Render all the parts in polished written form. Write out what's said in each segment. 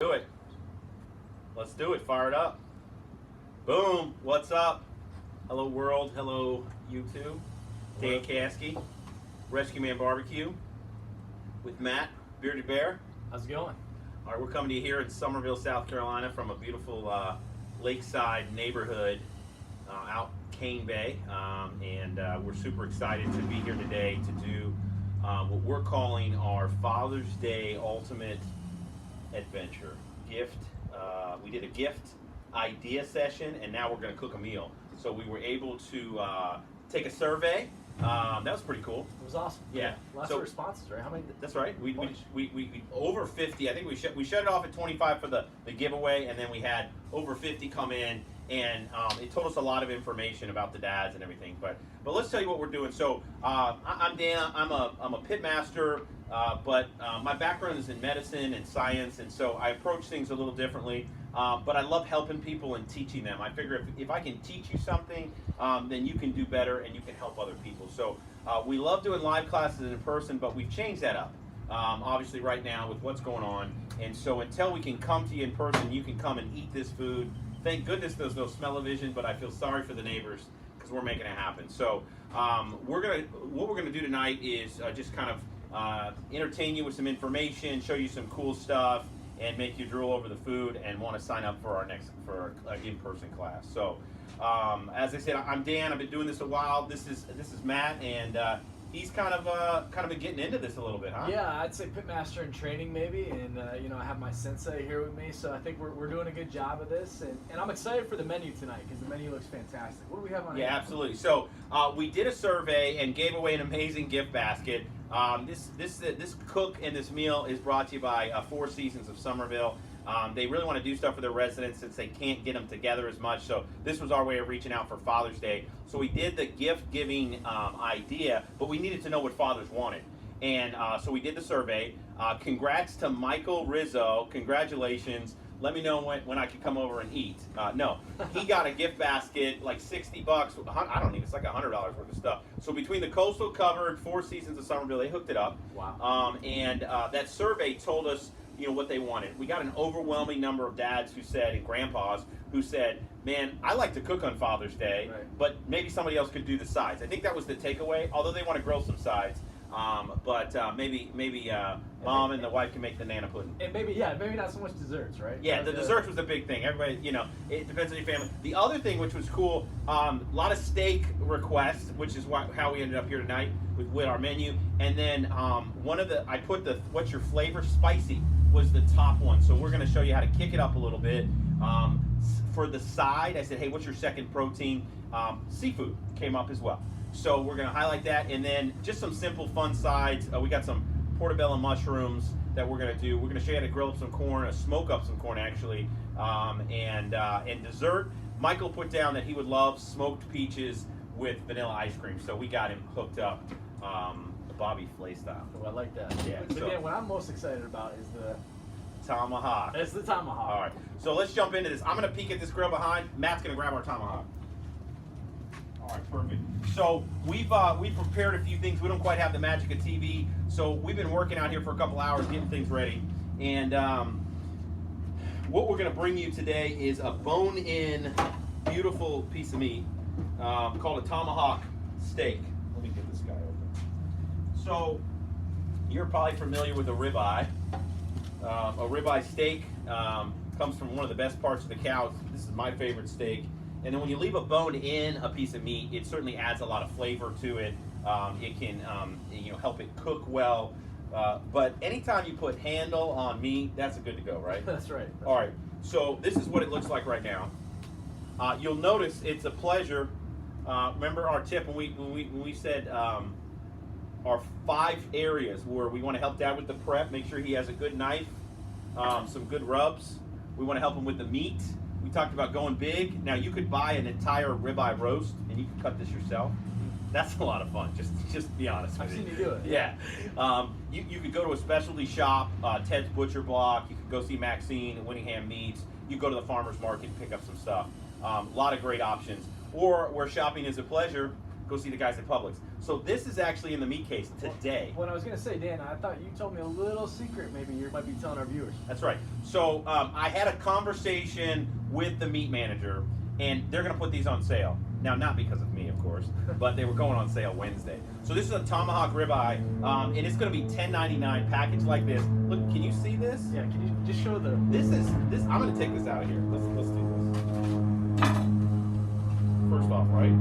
do it. Let's do it. Fire it up. Boom. What's up? Hello, world. Hello, YouTube. Dan Caskey, Rescue Man Barbecue with Matt, Bearded Bear. How's it going? All right, we're coming to you here in Summerville, South Carolina from a beautiful lakeside neighborhood out Cane Bay. And we're super excited to be here today to do what we're calling our Father's Day Ultimate Adventure gift. We did a gift idea session, and now we're going to cook a meal. So we were able to take a survey. That was pretty cool. It was awesome. Yeah. Lots of responses, right? How many? That's right. We over 50. I think we shut it off at 25 for the giveaway, and then we had over 50 come in, and it told us a lot of information about the dads and everything. But let's tell you what we're doing. So I'm Dan. I'm a pit master, but my background is in medicine and science, and so I approach things a little differently. But I love helping people and teaching them. I figure if I can teach you something, then you can do better and you can help other people. So we love doing live classes in person, but we've changed that up, obviously right now with what's going on. And so until we can come to you in person, you can come and eat this food. Thank goodness there's no smell-o-vision, but I feel sorry for the neighbors because we're making it happen. So what we're gonna do tonight is just kind of entertain you with some information, show you some cool stuff, and make you drool over the food and want to sign up for our next in-person class. So, as I said, I'm Dan. I've been doing this a while. This is Matt, and he's kind of been getting into this a little bit, huh? Yeah, I'd say pitmaster in training maybe, and I have my sensei here with me, so I think we're doing a good job of this, and I'm excited for the menu tonight because the menu looks fantastic. What do we have on? Yeah, absolutely. So we did a survey and gave away an amazing gift basket. This cook and this meal is brought to you by Four Seasons of Summerville. They really want to do stuff for their residents since they can't get them together as much. So this was our way of reaching out for Father's Day. So we did the gift giving idea, but we needed to know what fathers wanted. And so we did the survey. Congrats to Michael Rizzo. Congratulations. Let me know when I can come over and eat. No, he got a gift basket, like $60. I don't even, it's like $100 worth of stuff. So between the Coastal Covered, Four Seasons of Summerville, they hooked it up. Wow. And that survey told us, what they wanted. We got an overwhelming number of dads who said, and grandpas who said, man, I like to cook on Father's Day, right, but maybe somebody else could do the sides. I think that was the takeaway, although they want to grill some sides. But maybe mom and the wife can make the nana pudding. And maybe not so much desserts, right? Yeah, the desserts was the big thing. Everybody, it depends on your family. The other thing, which was cool, a lot of steak requests, which is how we ended up here tonight with our menu. And then I put the what's your flavor? Spicy was the top one. So we're going to show you how to kick it up a little bit. For the side, I said, hey, what's your second protein? Seafood came up as well. So we're going to highlight that, and then just some simple fun sides. We got some portobello mushrooms that we're going to do. We're going to show you how to grill up some corn, smoke up some corn actually, and dessert. Michael put down that he would love smoked peaches with vanilla ice cream, so we got him hooked up the Bobby Flay style. Oh, I like that. Yeah. But again, what I'm most excited about is the tomahawk. It's the tomahawk. All right, so let's jump into this. I'm going to peek at this grill behind. Matt's going to grab our tomahawk. All right, perfect. So we've prepared a few things. We don't quite have the magic of TV, so we've been working out here for a couple hours getting things ready. And what we're going to bring you today is a bone-in, beautiful piece of meat called a tomahawk steak. Let me get this guy open. So you're probably familiar with a ribeye. A ribeye steak comes from one of the best parts of the cow. This is my favorite steak. And then when you leave a bone in a piece of meat, it certainly adds a lot of flavor to it. It can help it cook well. But anytime you put handle on meat, that's a good to go, right? That's right. All right. So this is what it looks like right now. You'll notice it's a pleasure. Remember our tip when we said our 5 areas where we want to help Dad with the prep. Make sure he has a good knife, some good rubs. We want to help him with the meat. We talked about going big. Now you could buy an entire ribeye roast and you can cut this yourself. That's a lot of fun. Just be honest with I've you. seen you do it. Yeah. You could go to a specialty shop, Ted's Butcher Block. You could go see Maxine and Winningham Meats. You go to the farmer's market and pick up some stuff. A lot of great options. Or where shopping is a pleasure, go see the guys at Publix. So this is actually in the meat case today. What I was gonna say, Dan, I thought you told me a little secret. Maybe you might be telling our viewers. That's right. So I had a conversation with the meat manager, and they're going to put these on sale. Now, not because of me, of course, but they were going on sale Wednesday. So this is a tomahawk ribeye, and it's going to be $10.99 packaged like this. Look, can you see this? Yeah, can you just show the... This. I'm going to take this out of here. Let's do this. First off, right?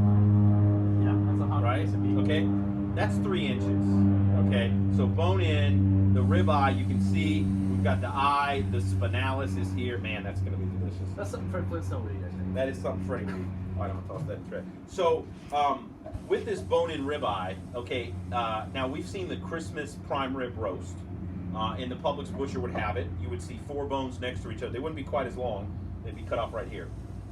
Yeah, that's a hot Right? piece of meat. Okay. That's 3 inches. Okay. So bone in, the ribeye, you can see we've got the eye, the spinalis is here. Man, that's going to be delicious. That's something Fred Flintstone would eat, I think. That is something Freddie would eat. All right, I'm gonna toss that in the tray. So, with this bone-in ribeye, okay, now we've seen the Christmas prime rib roast. And the Publix butcher would have it. You would see 4 bones next to each other. They wouldn't be quite as long. They'd be cut off right here.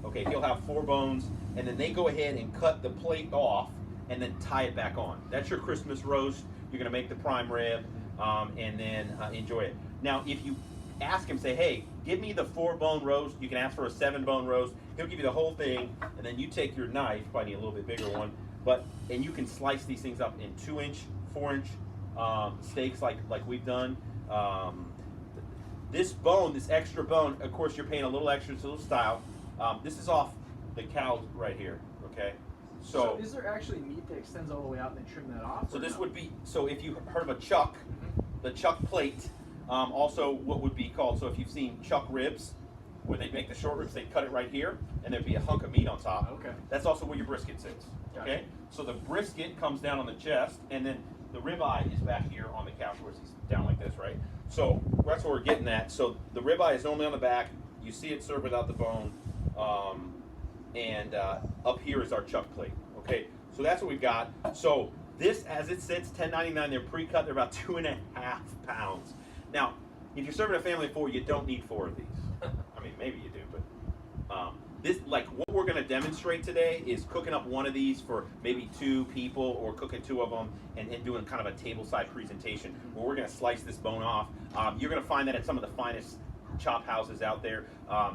Okay, he'll have 4 bones, and then they go ahead and cut the plate off and then tie it back on. That's your Christmas roast. You're gonna make the prime rib, and then enjoy it. Now, if you ask him, say, hey, give me the 4-bone roast. You can ask for a 7-bone roast. He'll give you the whole thing, and then you take your knife, probably need a little bit bigger one, and you can slice these things up in 2-inch, 4-inch steaks like we've done. This bone, this extra bone, of course, you're paying a little extra to the style. This is off the cow right here, okay? So is there actually meat that extends all the way out and they trim that off? So this would be, so if you heard of a chuck, the chuck plate, also what would be called, so if you've seen chuck ribs, where they make the short ribs, they cut it right here, and there'd be a hunk of meat on top. Okay. That's also where your brisket sits. Gotcha. Okay? So the brisket comes down on the chest, and then the ribeye is back here on the couch, where he's down like this, right? So that's where we're getting at. So the ribeye is normally on the back. You see it served without the bone. And up here is our chuck plate. Okay? So that's what we've got. So this, as it sits, $10.99. They're pre-cut. They're about 2.5 pounds. Now, if you're serving a family of 4, you don't need 4 of these. I mean, maybe you do, but this, like, what we're going to demonstrate today is cooking up one of these for maybe 2 people, or cooking 2 of them and doing kind of a table-side presentation where we're going to slice this bone off. You're going to find that at some of the finest chop houses out there.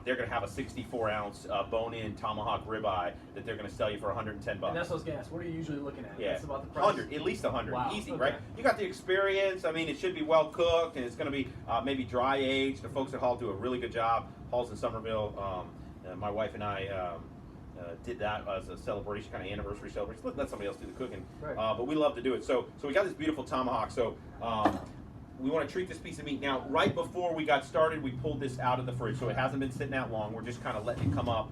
They're going to have a 64-ounce bone-in tomahawk ribeye that they're going to sell you for $110. And that's what I was going to ask. What are you usually looking at? Yeah, That's about the price. 100, at least 100, Wow. easy, Okay. right? You got the experience. I mean, it should be well cooked, and it's going to be maybe dry aged. The folks at Hall do a really good job. Hall's in Somerville. My wife and I did that as a celebration, kind of anniversary celebration. Let somebody else do the cooking, Right. but we love to do it. So we got this beautiful tomahawk. So we want to treat this piece of meat. Now, right before we got started, we pulled this out of the fridge, so it hasn't been sitting out long. We're just kind of letting it come up.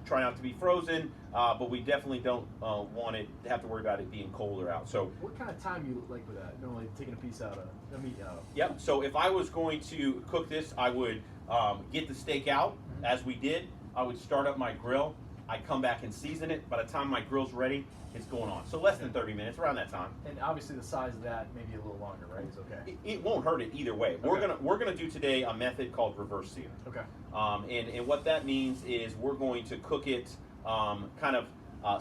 Try not to be frozen, but we definitely don't want it to have to worry about it being cold or out. So, What kind of time you like with that? Normally taking a piece out of the meat out. yep. So if I was going to cook this, I would get the steak out, as we did. I would start up my grill. I'd come back and season it. By the time my grill's ready, it's going on. So less than 30 minutes, around that time. And obviously the size of that maybe a little longer, right? It's okay. It won't hurt it either way. Okay. We're gonna do today a method called reverse sear. Okay. And what that means is we're going to cook it kind of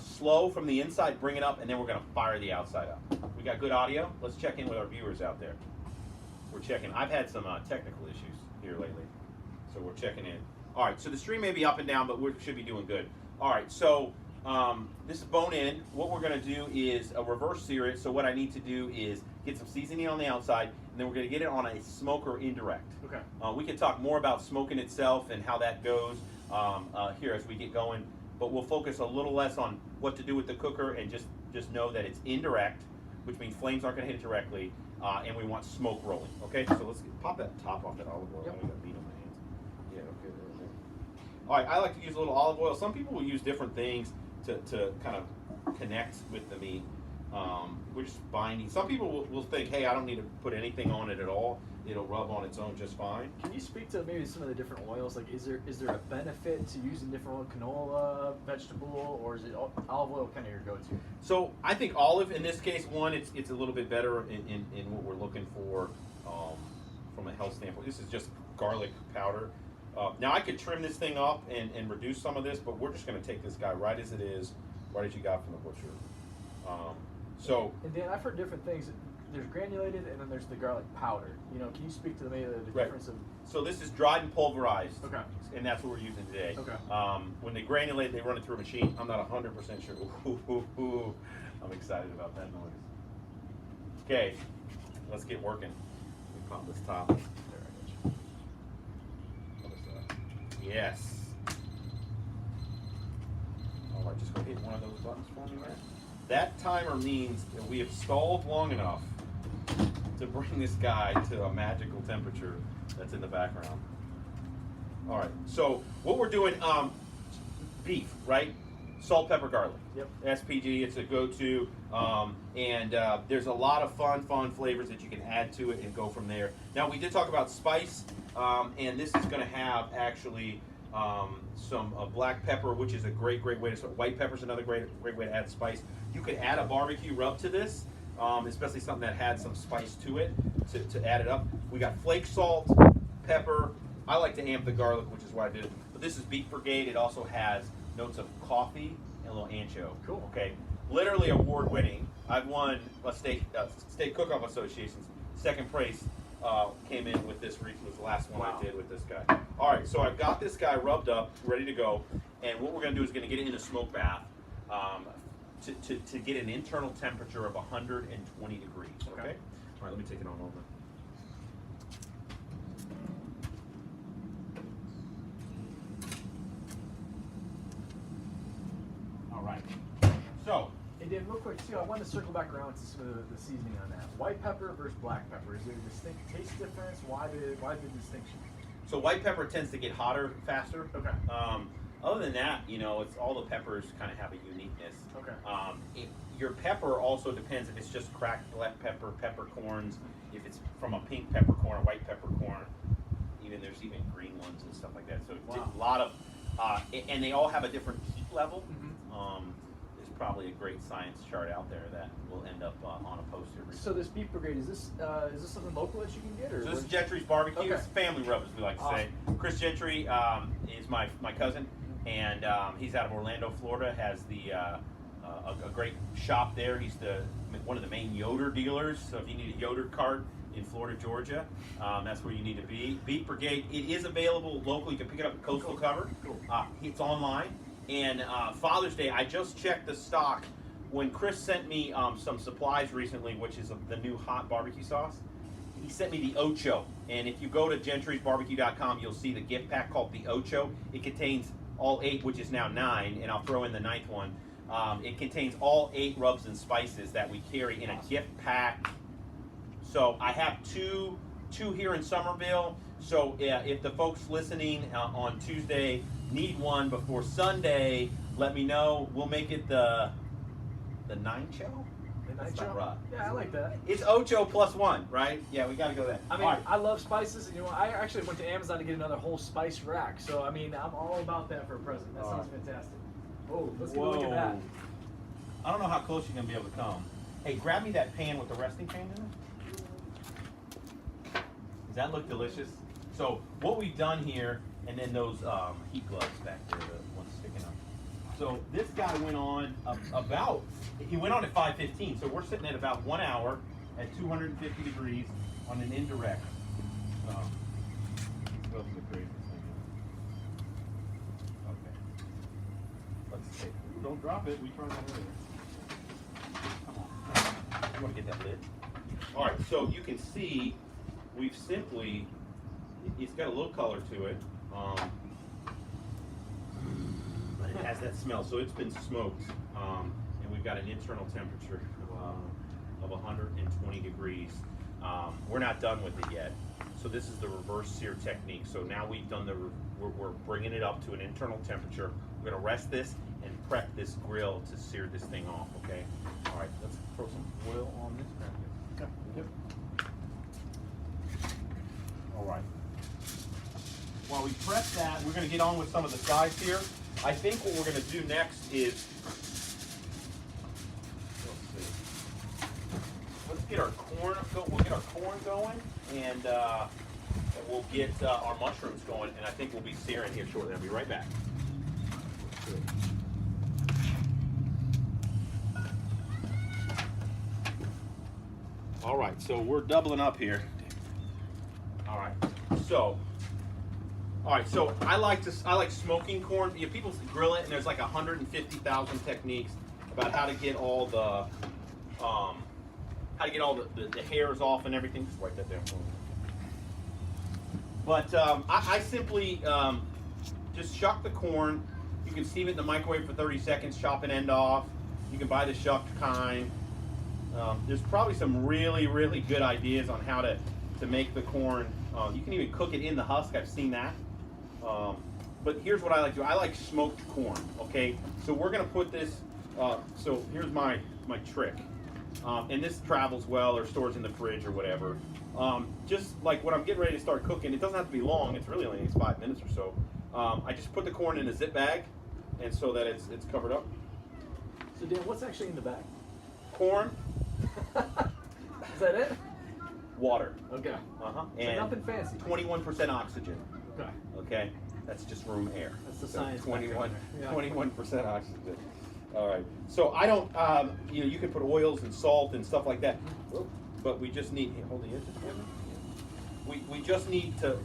slow from the inside, bring it up, and then we're going to fire the outside up. We got good audio. Let's check in with our viewers out there. We're checking. I've had some technical issues here lately, so we're checking in. All right, so the stream may be up and down, but we should be doing good. All right, so this is bone in. What we're going to do is a reverse sear it. So what I need to do is get some seasoning on the outside, and then we're going to get it on a smoker indirect. Okay. We can talk more about smoking itself and how that goes here as we get going, but we'll focus a little less on what to do with the cooker and just know that it's indirect, which means flames aren't going to hit it directly, and we want smoke rolling. Okay, so let's pop that top off that olive oil. Yep. I got meat on my hands. Yeah, okay. There. All right, I like to use a little olive oil. Some people will use different things to kind of connect with the meat. We're just binding. Some people will think, hey, I don't need to put anything on it at all. It'll rub on its own just fine. Can you speak to maybe some of the different oils? Like, is there a benefit to using different oil, canola, vegetable, or is it olive oil kind of your go-to? So I think olive, in this case, one, it's a little bit better in what we're looking for from a health standpoint. This is just garlic powder. Now I could trim this thing up and reduce some of this, but we're just going to take this guy right as it is, right as you got from the butcher. And Dan, I've heard different things. there's granulated and then there's the garlic powder. You know, can you speak to the Right. difference of? So this is dried and pulverized. Okay. And that's what we're using today. Okay. When they granulate, they run it through a machine. I'm not 100% sure. Ooh, I'm excited about that noise. Okay, let's get working. Let me pop this top. There, I got you. Other side. Yes. All right, just go hit one of those buttons for me, man. That timer means that we have stalled long enough to bring this guy to a magical temperature that's in the background. All right, so what we're doing, beef, right? Salt, pepper, garlic. Yep. SPG, it's a go-to, and there's a lot of fun flavors that you can add to it and go from there. Now, we did talk about spice, and this is going to have actually some black pepper, which is a great way to start. White pepper is another great way to add spice. You could add a barbecue rub to this, especially something that had some spice to it to add it up. We got flake salt, pepper. I like to amp the garlic, which is why I did it. But this is Beef Brigade. It also has notes of coffee and a little ancho. Cool. Okay. Literally award-winning. I've won a state cook-off association's second place. Came in with this. Was the last one Wow. I did with this guy. All right, so I've got this guy rubbed up, ready to go, and what we're going to do is going to get it in a smoke bath to get an internal temperature of 120 degrees. Okay. Okay. All right, let me take it on over. All right. So. And Dan, real quick too, I wanted to circle back around to some of the seasoning on that. White pepper versus black pepper. Is there a distinct taste difference? Why the distinction? So white pepper tends to get hotter faster. Okay. Other than that, you know, it's all the peppers kind of have a uniqueness. Okay. Your pepper also depends if it's just cracked black pepper, peppercorns, if it's from a pink peppercorn, a white peppercorn. There's even green ones and stuff like that. So Wow. a lot of, and they all have a different heat level. Mm-hmm. There's probably a great science chart out there that will end up on a poster. So this Beef Brigade, is this something local that you can get, or? So this is Gentry's Barbecue. Okay. It's family rub, as we like to say. Chris Gentry is my cousin, and he's out of Orlando, Florida. Has a great shop there. He's one of the main Yoder dealers. So if you need a Yoder cart in Florida, Georgia, that's where you need to be. Beef Brigade. It is available locally. You can pick it up at Coastal Cover. Cool. It's online. And Father's Day, I just checked the stock. When Chris sent me some supplies recently, which is the new hot barbecue sauce, he sent me the Ocho. And if you go to gentrysbarbecue.com, you'll see the gift pack called the Ocho. It contains all 8, which is now 9, and I'll throw in the 9th one. It contains all 8 rubs and spices that we carry in a gift pack. So I have two here in Somerville. So if the folks listening on Tuesday need one before Sunday, let me know. We'll make it the Nine-Cho? That's not right. Yeah, I like that. It's Ocho plus 1, right? Yeah, we got to go there. I mean, I love spices, and you know, I actually went to Amazon to get another whole spice rack. So I mean, I'm all about that for a present. That sounds fantastic. Oh, let's get a look at that. I don't know how close you're gonna be able to come. Hey, grab me that pan with the resting pan in it. Does that look delicious? So what we've done here, and then those heat gloves back there, the ones sticking up. So this guy went on he went on at 5:15. So we're sitting at about 1 hour at 250 degrees on an indirect. Let's go through the crazy thing. Okay. Let's take. Ooh, don't drop it. We tried that earlier. Come on. You want to get that lid? All right. So you can see we've simply. It's got a little color to it. But it has that smell, so it's been smoked, and we've got an internal temperature of 120 degrees. We're not done with it yet, so this is the reverse sear technique. So now we've done we're bringing it up to an internal temperature. We're gonna rest this and prep this grill to sear this thing off. Okay. All right. Let's throw some oil on this. Okay. Yep. All right. While we prep that, we're going to get on with some of the sides here. I think what we're going to do next is, let's get our corn. We'll get our corn going, and we'll get our mushrooms going. And I think we'll be searing here shortly. I'll be right back. All right, so we're doubling up here. All right, so I like smoking corn. You know, people grill it, and there's like 150,000 techniques about how to get all the the hairs off and everything. Just write that down for me. But I simply just shuck the corn. You can steam it in the microwave for 30 seconds, chop an end off. You can buy the shucked kind. There's probably some really, really good ideas on how to make the corn. You can even cook it in the husk. I've seen that. But here's what I like to do. I like smoked corn, okay? So we're going to put this, so here's my trick. And this travels well or stores in the fridge or whatever. Just like when I'm getting ready to start cooking, it doesn't have to be long. It's really only 5 minutes or so. I just put the corn in a zip bag, and so that it's covered up. So Dan, what's actually in the bag? Corn. Is that it? Water. Okay. Uh-huh. So and nothing fancy. 21% oxygen. Okay. Okay. That's just room air. That's the So science. 21% oxygen. All right. So I don't. You can put oils and salt and stuff like that, but we just need. Hold the edges for me. We just need to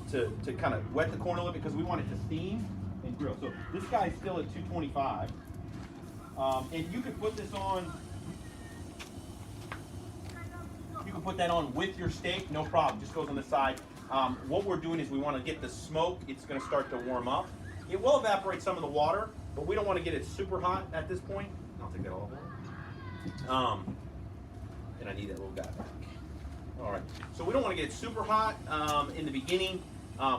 kind of wet the corn a little bit because we want it to steam and grill. So this guy's still at 225, and you can put this on. You can put that on with your steak, no problem. Just goes on the side. What we're doing is we want to get the smoke. It's going to start to warm up. It will evaporate some of the water, but we don't want to get it super hot at this point. I'll take that all back. And I need that little guy back. All right. So we don't want to get it super hot in the beginning.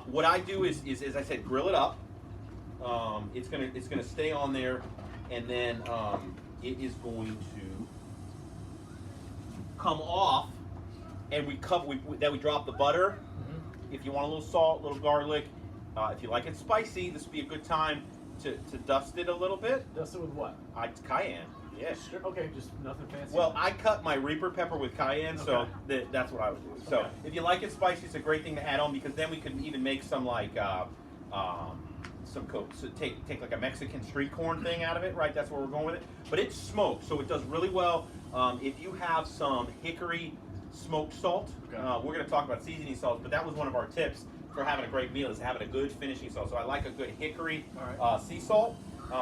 What I do is, as I said, grill it up. It's gonna stay on there, and then it is going to come off, and we drop the butter. If you want a little salt, a little garlic, if you like it spicy, this would be a good time to dust it a little bit. Dust it with what? Cayenne. Yeah. Okay, just nothing fancy. Well, I cut my Reaper pepper with cayenne, so that's what I would do. So if you like it spicy, it's a great thing to add on because then we could even make some like so take like a Mexican street corn thing out of it, right? That's where we're going with it. But it's smoked, so it does really well. If you have some hickory smoked salt, we're going to talk about seasoning salts, but that was one of our tips for having a great meal is having a good finishing salt. So I like a good hickory sea salt.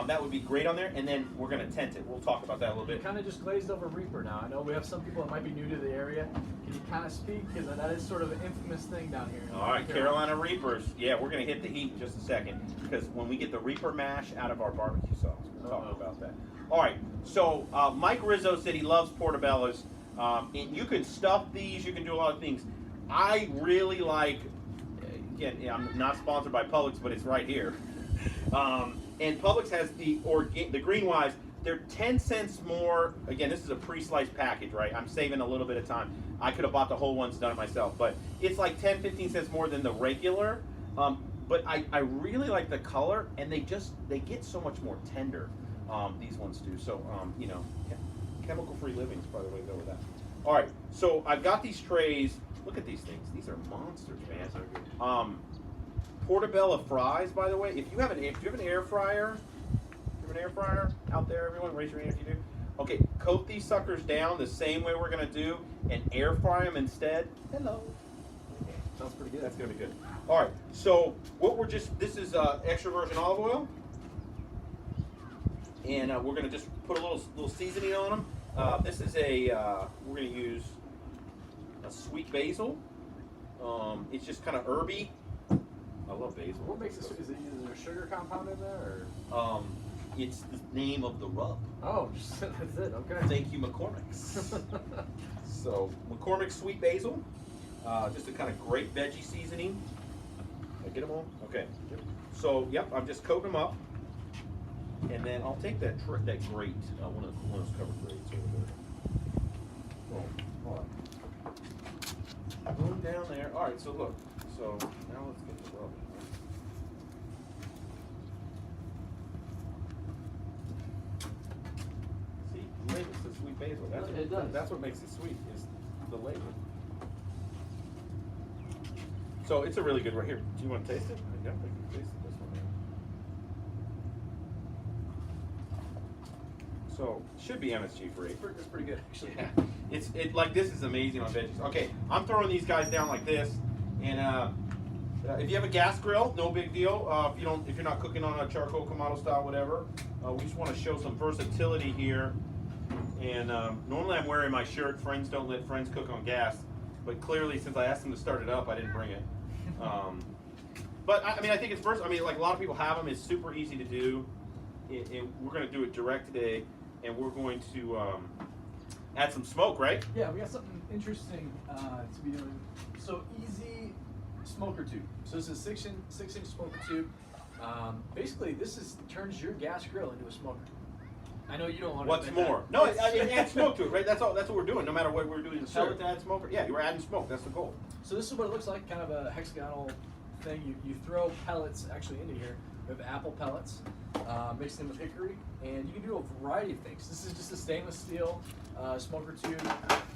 That would be great on there, and then we're going to tent it. We'll talk about that a little bit. Kind of just glazed over Reaper now. I know we have some people that might be new to the area. Can you kind of speak? Because that is sort of an infamous thing down here. All right, Carolina Reapers. Yeah, we're going to hit the heat in just a second because when we get the Reaper mash out of our barbecue sauce, we'll talk about that. All right, so Mike Rizzo said he loves portobellos. And you can stuff these. You can do a lot of things. I really like, again, I'm not sponsored by Publix, but it's right here. And Publix has the green wise. They're 10 cents more. Again, this is a pre-sliced package, right? I'm saving a little bit of time. I could have bought the whole ones, done it myself, but it's like 10, 15 cents more than the regular. But I really like the color, and they get so much more tender. These ones do. So chemical-free living is probably the way to go with that. All right, so I've got these trays. Look at these things. These are monsters, man. Portobello fries, by the way. If you have an air fryer, out there, everyone, raise your hand if you do. Okay, coat these suckers down the same way we're gonna do, and air fry them instead. Hello. Okay. Sounds pretty good. That's gonna be good. All right, so this is extra virgin olive oil, and we're gonna just put a little seasoning on them. This is we're gonna use a sweet basil. It's just kind of herby. I love basil. What makes it? Is there a sugar compound in there? Or? It's the name of the rub. Oh, that's it. Okay. Thank you, McCormick's. So McCormick's sweet basil, just a kind of great veggie seasoning. Did I get them all? Okay. So I'm just coating them up, and then I'll take that grate, one of those covered grates over there. Boom. All right. Boom down there. All right. So look. So now let's get the rub. See, the label says sweet basil. That's what makes it sweet is the label. So it's a really good right here. Do you want to taste it? I definitely can taste this one. So should be MSG free. It's pretty good actually. Yeah. It's like this is amazing on veggies. Okay, I'm throwing these guys down like this, and if you have a gas grill, no big deal. If you're not cooking on a charcoal Kamado style, whatever. We just want to show some versatility here. And normally I'm wearing my shirt. Friends don't let friends cook on gas, but clearly since I asked them to start it up, I didn't bring it. But I mean, I think it's versatile. I mean, like a lot of people have them. It's super easy to do. We're going to do it direct today, and we're going to add some smoke, right? Yeah, we got something interesting to be doing. So easy smoker tube. So this is a 6-inch smoker tube. Basically, this turns your gas grill into a smoker. I know you don't want to. What's more? No, it adds smoke to it, right? That's all. That's what we're doing. No matter what we're doing, the pellet to add smoke. Yeah, you're adding smoke. That's the goal. So this is what it looks like, kind of a hexagonal thing. You throw pellets actually into here. We have apple pellets mixed in with hickory, and you can do a variety of things. This is just a stainless steel smoker tube,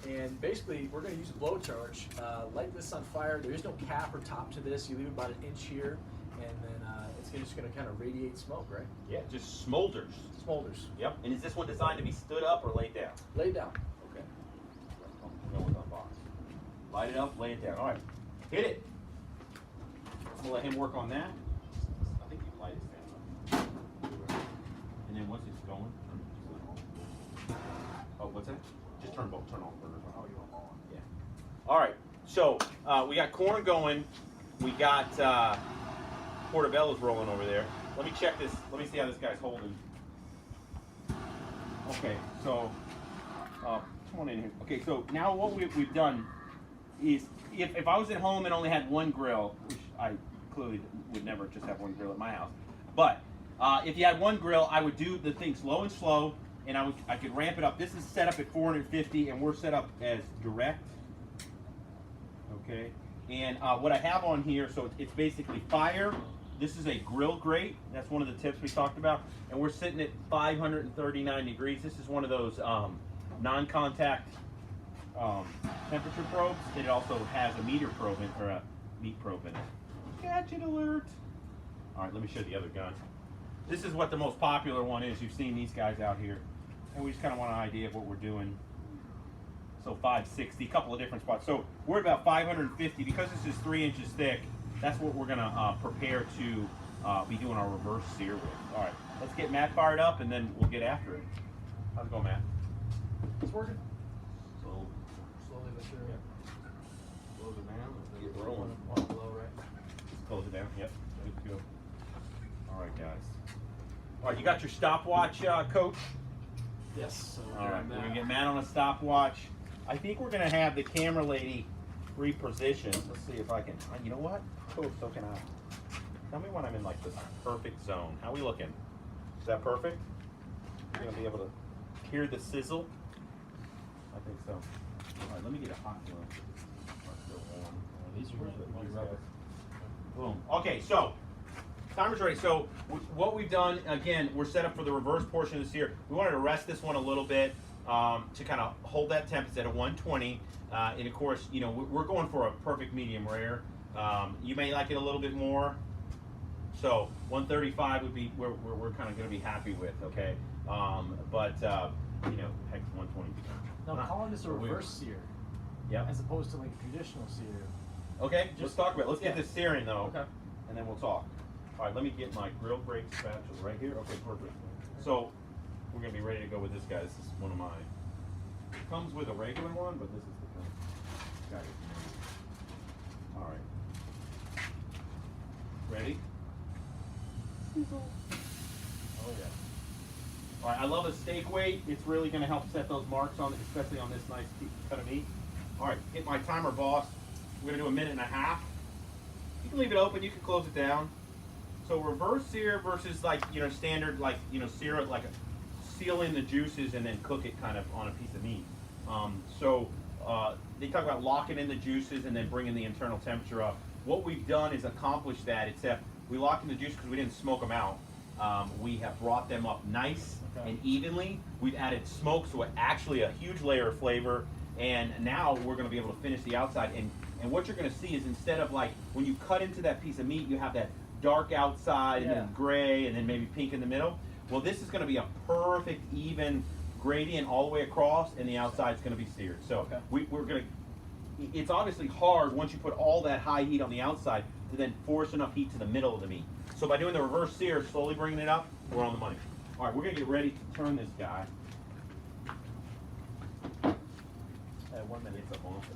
and basically we're going to use a blowtorch, light this on fire. There is no cap or top to this. You leave about an inch here, and then it's just going to kind of radiate smoke, right? Yeah, just smolders. Smolders. Yep. And is this one designed to be stood up or laid down? Laid down. Okay. No one's on box. Light it up, lay it down. All right. Hit it. I'm gonna let him work on that. I think you can light it down. And then once it's going, oh, what's that? Just turn both. Turn all the burners on. Oh, you're on. Yeah. All right. So we got corn going. We got portobellos rolling over there. Let me check this. Let me see how this guy's holding. Okay, so come on in here. Okay, so now what we've done is if I was at home and only had one grill, which I clearly would never just have one grill at my house, but if you had one grill, I would do the thing slow and slow, and I could ramp it up. This is set up at 450, and we're set up as direct. Okay, and what I have on here, so it's basically fire. This is a grill grate. That's one of the tips we talked about. And we're sitting at 539 degrees. This is one of those non-contact temperature probes. It also has a meter probe or a meat probe in it. Gadget alert. All right, let me show you the other gun. This is what the most popular one is. You've seen these guys out here. And we just kind of want an idea of what we're doing. So 560, a couple of different spots. So we're at about 550. Because this is 3 inches thick, that's what we're gonna prepare to be doing our reverse sear with. All right, let's get Matt fired up, and then we'll get after it. How's it going, Matt? It's working. Slowly but sure. Yeah. Close it down. Get rolling. One below, right? Just close it down. Yep. Good to go. All right, guys. All right, you got your stopwatch, Coach? Yes. So All right, we're gonna get Matt on a stopwatch. I think we're gonna have the camera lady reposition. Let's see if I can. You know what? Oh, so can I. Tell me when I'm in like this perfect zone. How are we looking? Is that perfect? You're gonna be able to hear the sizzle. I think so. All right, let me get a hot one. These are really rubber. Boom. Okay, so timer's ready. So what we've done, again, we're set up for the reverse portion of this here. We wanted to rest this one a little bit to kind of hold that temp. It's at a 120. And of course, you know, we're going for a perfect medium rare. You may like it a little bit more. So 135 would be where we're kind of going to be happy with, okay? But you know, heck, 120. Now, calling this a reverse sear, as opposed to like a traditional sear. Okay, let's talk about it. Let's get this searing though, okay, and then we'll talk. All right, let me get my grill brake spatula right here. Okay, perfect. So we're going to be ready to go with this guy. This is one of mine. It comes with a regular one, but this is the thing. Got it. All right. Ready? Oh yeah. All right, I love a steak weight. It's really going to help set those marks on it, especially on this nice cut of meat. All right, hit my timer, boss. We're going to do 1.5 minutes. You can leave it open. You can close it down. So reverse sear versus like, you know, standard, like, you know, sear it, like seal in the juices and then cook it kind of on a piece of meat. They talk about locking in the juices and then bringing the internal temperature up. What we've done is accomplish that, except we locked in the juice because we didn't smoke them out. We have brought them up nice and evenly. We've added smoke, so actually a huge layer of flavor. And now we're going to be able to finish the outside. And what you're going to see is instead of like when you cut into that piece of meat, you have that dark outside and then gray and then maybe pink in the middle. Well, this is going to be a perfect, even gradient all the way across, and the outside's going to be seared. So Okay. we're going to. It's obviously hard once you put all that high heat on the outside to then force enough heat to the middle of the meat. So by doing the reverse sear, slowly bringing it up, we're on the money. All right, we're going to get ready to turn this guy. 1 minute.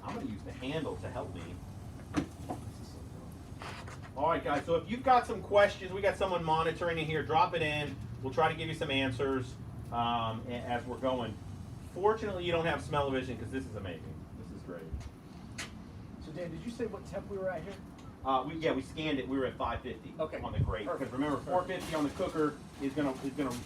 I'm going to use the handle to help me. All right, guys, so if you've got some questions, we got someone monitoring it here, drop it in. We'll try to give you some answers as we're going. Fortunately, you don't have smell-o-vision because this is amazing. This is great. So Dan, did you say what temp we were at here? We scanned it. We were at 550 Okay. on the grate. Because remember, 450 on the cooker is gonna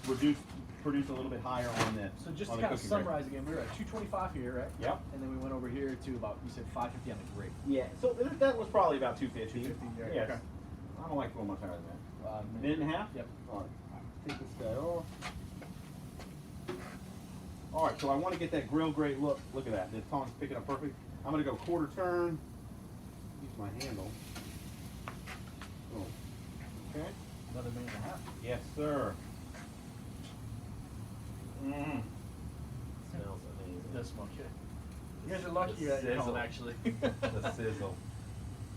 produce a little bit higher on the. So just on to the kind of cooking summarize again, we were at 225 here, right? Yep. And then we went over here to about, you said 550 on the grate. Yeah. So that was probably about 250. 250, yeah, Yes. okay. I don't like going much higher than that. Minute and a half. Yep. All right. Take this guy off. All right. So I want to get that grill grate look. Look at that. The tongue's picking up perfect. I'm gonna go quarter turn. Use my handle. Oh. Okay. Another minute and a half. Yes, sir. Smells amazing. It does smell good. You guys are lucky you're at your home, actually. The sizzle.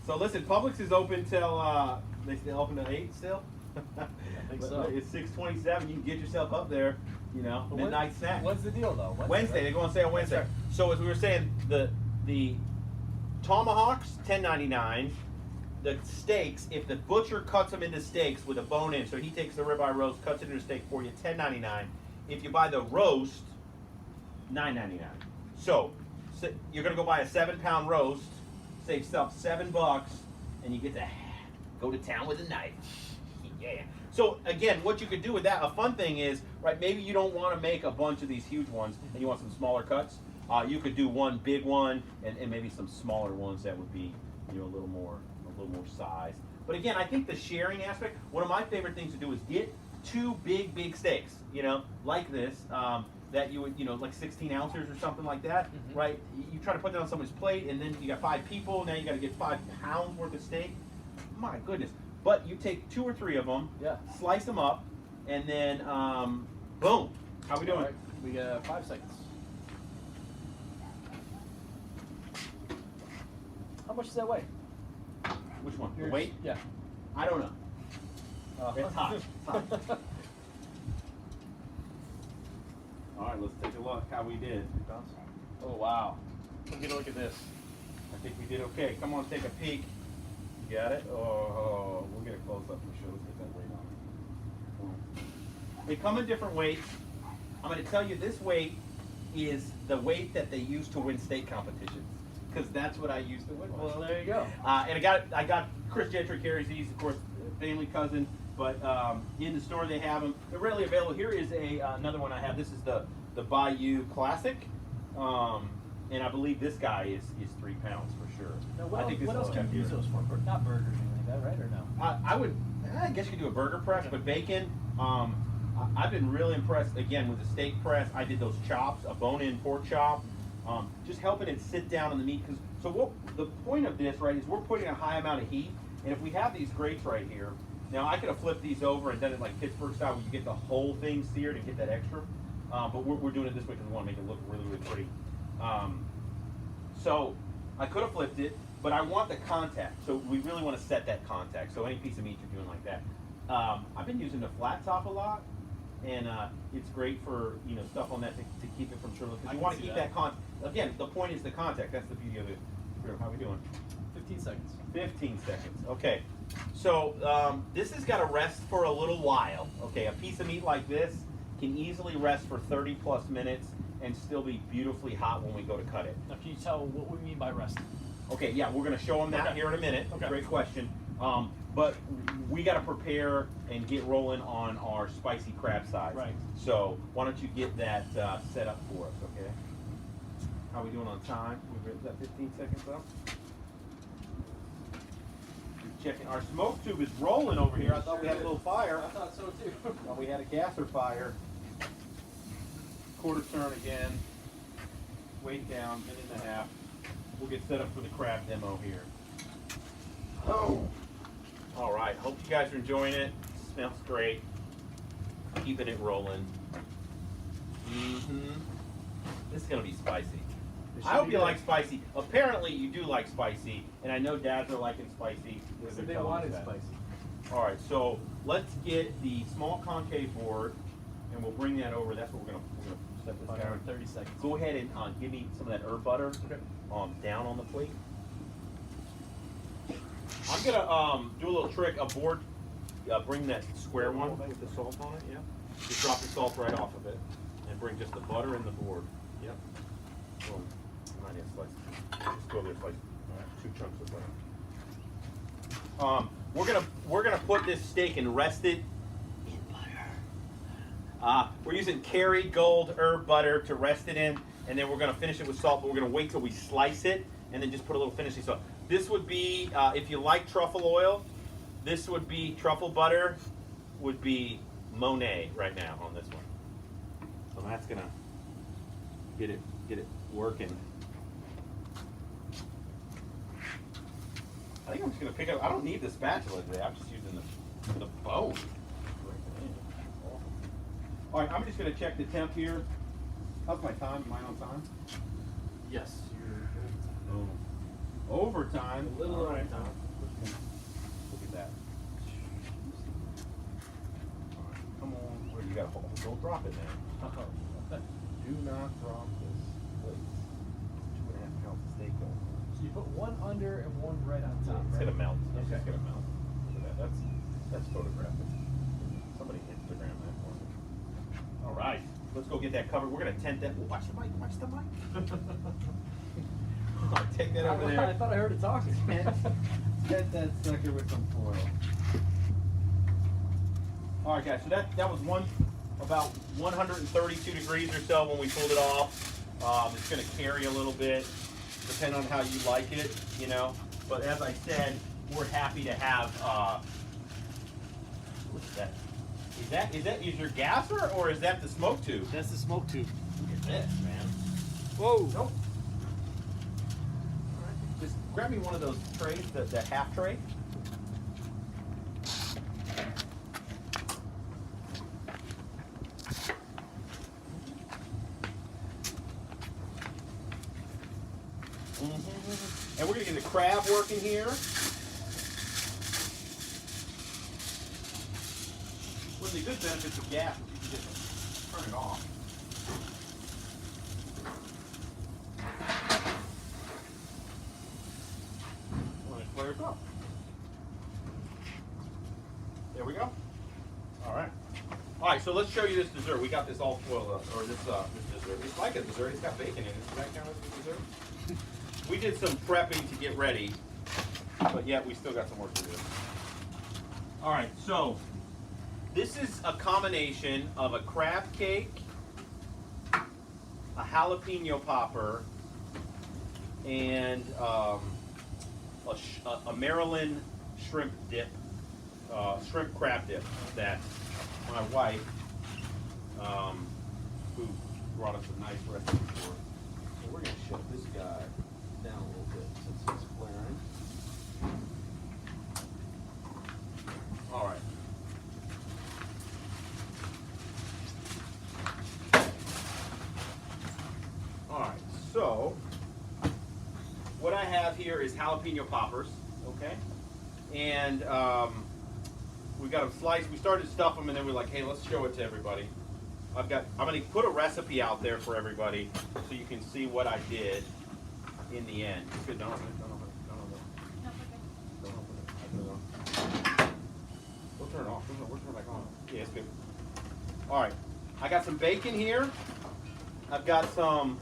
So listen, Publix is open till they still open till 8 still. I think so. It's 6:27. You can get yourself up there. You know, But midnight snack. What's the deal though? Wednesday. They go on sale Wednesday. That's So as we were saying, the tomahawks $10.99. The steaks, if the butcher cuts them into steaks with a bone in, so he takes the ribeye roast, cuts it into a steak for you, $10.99. If you buy the roast, $9.99. So you're gonna go buy a 7-pound roast, save yourself $7, and you get to go to town with a knife. Yeah. So again, what you could do with that, a fun thing is, right? Maybe you don't want to make a bunch of these huge ones, and you want some smaller cuts. You could do one big one, and maybe some smaller ones that would be, a little more size. But again, I think the sharing aspect, one of my favorite things to do is get 2 big steaks, like this, that you would, like 16 ounces or something like that, right? You try to put that on someone's plate, and then you got 5 people, now you got to get 5 pounds worth of steak. My goodness. But you take 2 or 3 of them, slice them up, and then, boom. How we doing? Right. We got 5 seconds. How much does that weigh? Which one? The weight? Yeah. I don't know. It's hot. It's hot. All right, let's take a look how we did. Oh wow! Get a look at this. I think we did okay. Come on, take a peek. You got it? Oh, we'll get a close up for sure. Let's get that weight on. They come in different weights. I'm going to tell you this weight is the weight that they use to win state competitions, because that's what I used to win. Well, there you go. And I got Chris Gentry carries these, of course, family cousin. But in the store they have them. They're readily available. Here is another one I have. This is the Bayou Classic, and I believe this guy is 3 pounds for sure. Now, I think this what else can you use those for? Not burgers or anything like that, right? Or no? I guess you could do a burger press, but bacon. I've been really impressed again with the steak press. I did those chops, a bone-in pork chop, just helping it sit down on the meat. The point of this, right, is we're putting a high amount of heat, and if we have these grates right here. Now, I could have flipped these over and done it like Pittsburgh style, where you get the whole thing seared and get that extra. But we're doing it this way because we want to make it look really, really pretty. So I could have flipped it, but I want the contact. So we really want to set that contact. So any piece of meat you're doing like that. I've been using the flat top a lot, and it's great for stuff on that to keep it from shriveling. Because you want to keep that contact. Again, the point is the contact. That's the beauty of it. How are we doing? 15 seconds. 15 seconds. Okay. So this has got to rest for a little while. Okay, a piece of meat like this can easily rest for 30 plus minutes and still be beautifully hot when we go to cut it. Now, can you tell what we mean by resting? Okay, yeah, we're going to show them that here in a minute. Okay. Great question. But we got to prepare and get rolling on our spicy crab sides. Right. So why don't you get that set up for us, okay? How are we doing on time? Is that 15 seconds up? Checking. Our smoke tube is rolling over here. I thought we had a little fire. I thought so too. Thought we had a gasser fire. Quarter turn again. Weight down, minute and a half. We'll get set up for the crab demo here. Oh! All right. Hope you guys are enjoying it. Smells great. Keeping it rolling. Mm-hmm. This is gonna be spicy. It should I hope be you good. like spicy. Apparently, you do like spicy, and I know dads are liking spicy. They because said they're they telling us wanted that. spicy. All right, so let's get the small concave board, and we'll bring that over. That's what we're gonna set this About down. 30 seconds. Go ahead and give me some of that herb butter Okay. down on the plate. I'm gonna do a little trick. A board, bring that square one with the salt on it. Yeah. Just drop the salt right off of it, and bring just the butter and the board. Yep. Boom. Might need a slice. Just go there, slice. All right, 2 chunks of butter. We're gonna put this steak and rest it in butter. We're using Kerrygold herb butter to rest it in, and then we're gonna finish it with salt. But we're gonna wait till we slice it, and then just put a little finishing salt. This would be if you like truffle oil. This would be truffle butter. Would be Monet right now on this one. So that's gonna get it working. I think I'm just gonna pick up. I don't need the spatula today. I'm just using the bone. All right, I'm just gonna check the temp here. How's my time? Am I on time? Yes, you're good. Overtime. A little All right. overtime. Look at that. All right, come on. Where you got to hold? Don't drop it now. Do not drop this plate. 2.5 pounds of steak going. So you put one under and one right on top, It's right? gonna melt. It's Okay. just gonna melt. Look at that. That's photographic. Somebody Instagram that for me. All right, let's go get that covered. We're gonna tent that. Oh, watch the mic. Watch the mic. Take that over I there. thought I heard it talking. Get that sucker with some foil. All right, guys. So that was about 132 degrees or so when we pulled it off. It's going to carry a little bit, depending on how you like it, you know. But as I said, we're happy to have. What's that? Is your gasser or is that the smoke tube? That's the smoke tube. Look at this, man. Whoa. Nope. Just grab me one of those trays, the half tray. And we're gonna get the crab working here. One of the good benefits of gas is you can just turn it off. When it flares up. There we go. All right. All right, so let's show you this dessert. We got this all spoiled up, or this dessert. It's like a dessert. It's got bacon in it. Does that count as a dessert? We did some prepping to get ready, but yet we still got some work to do. All right, so this is a combination of a crab cake, a jalapeno popper, and a Maryland shrimp dip, shrimp crab dip that my wife, who brought us a nice recipe for. So we're gonna shut this guy down a little bit since he's flaring. All right. All right, so what I have here is jalapeno poppers, okay? And we got them sliced. We started to stuff them, and then we're like, hey, let's show it to everybody. I'm gonna put a recipe out there for everybody so you can see what I did in the end. It's good, don't open it, don't open it, don't open it. Don't open it. I turn it off. We'll turn it off. We'll turn it back on. Yeah, it's good. All right, I got some bacon here. I've got some